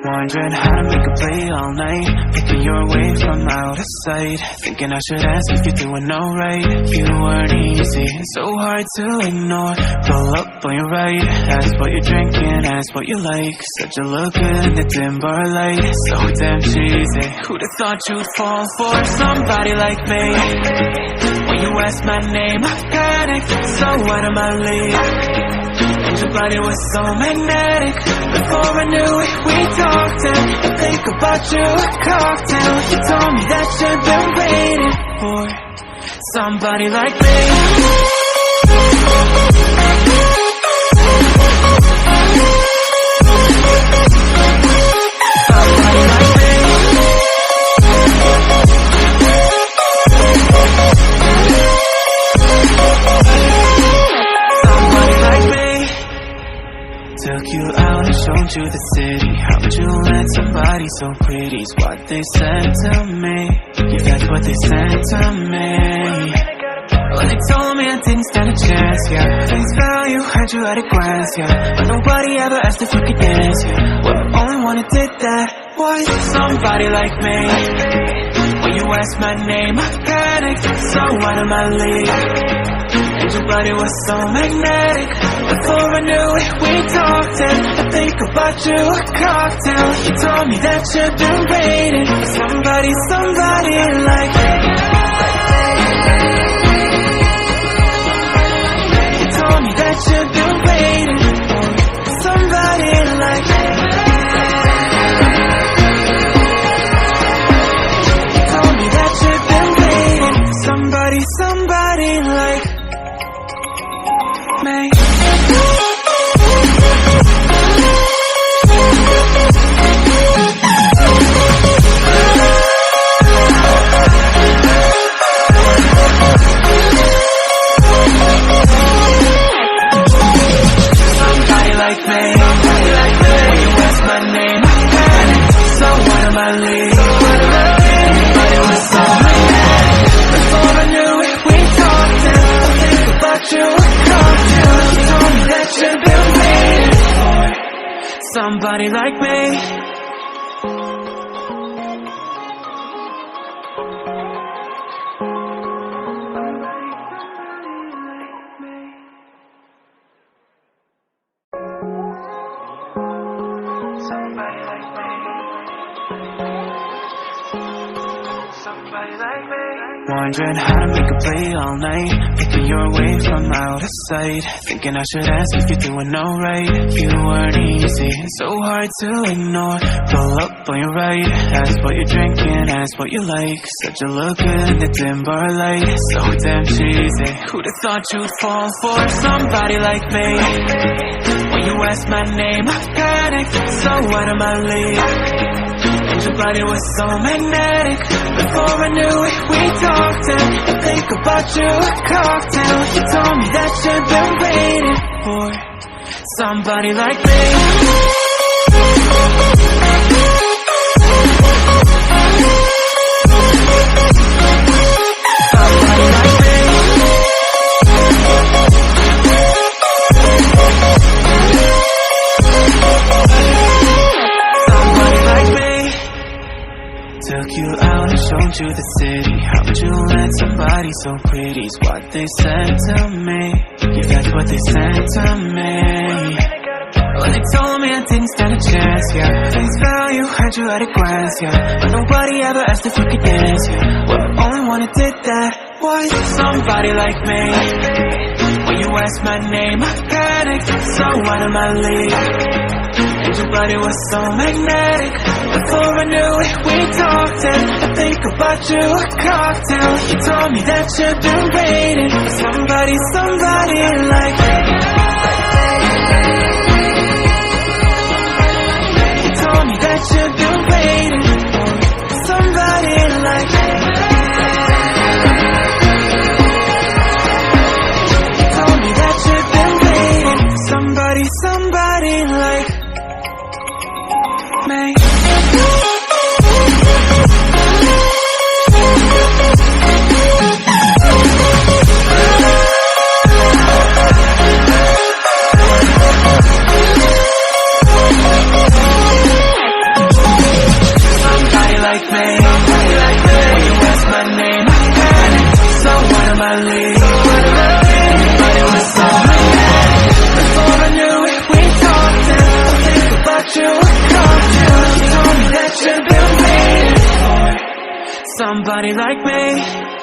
Wondering how to make a play all night, thinking you're away from out of sight, thinking I should ask if you're doing alright. You weren't easy, so hard to ignore. Pull up on your right, ask what you're drinking, ask what you like. Said you look good in the dim bar light, so damn cheesy. Who'd have thought you'd fall for somebody like me? When you asked my name, I panicked, so out of my league. And your body was so magnetic. Before I knew it, we talked and I think about you a cocktail. You told me that you've been waiting for somebody like me. Somebody like me. Somebody like me. Took you out and showed you the city. How would you let somebody so pretty's what they said to me? Yeah, that's what they said to me. Well, they told me I didn't stand a chance, yeah. Face value, heard you at a glance, yeah. But nobody ever asked if you could dance, yeah. Well, the only one who did that was somebody like me. When you asked my name, I panicked, so out of my league. And your body was so magnetic. Before I knew it, we talked and I think about you a cocktail. You told me that you've been waiting for somebody, somebody like me. You told me that you've been waiting for somebody like me. You told me that you've been waiting for somebody, somebody like me. Somebody like me. When you ask my name, I panic, so out of my league. Everybody was so magnetic. Before I knew it, we talked and I think about you a cocktail. You told me that you've been waiting for somebody like me. Wondering how to make a play all night, thinking you're away from out of sight, thinking I should ask if you're doing alright. You weren't easy, so hard to ignore. Pull up on your right, ask what you're drinking, ask what you like. Said you look good in the dim bar light, so damn cheesy. Who'd have thought you'd fall for somebody like me? When you asked my name, I panicked, so out of my league. And your body was so magnetic. Before I knew it, we talked and I think about you a cocktail. You told me that you've been waiting for somebody like me. Somebody like me. Somebody like me. Took you out and showed you the city. How would you let somebody so pretty's what they said to me? Yeah, that's what they said to me. Well, they told me I didn't stand a chance, yeah. Face value, heard you at a glance, yeah. But nobody ever asked if you could dance, yeah. Well, the only one who did that was somebody like me. When you asked my name, I panicked, so out of my league. And your body was so magnetic. Before I knew it, we talked and I think about you a cocktail. You told me that you've been waiting for somebody, somebody like me. You told me that you've been waiting for somebody like me. You told me that you've been waiting for somebody, somebody like me. somebody like me.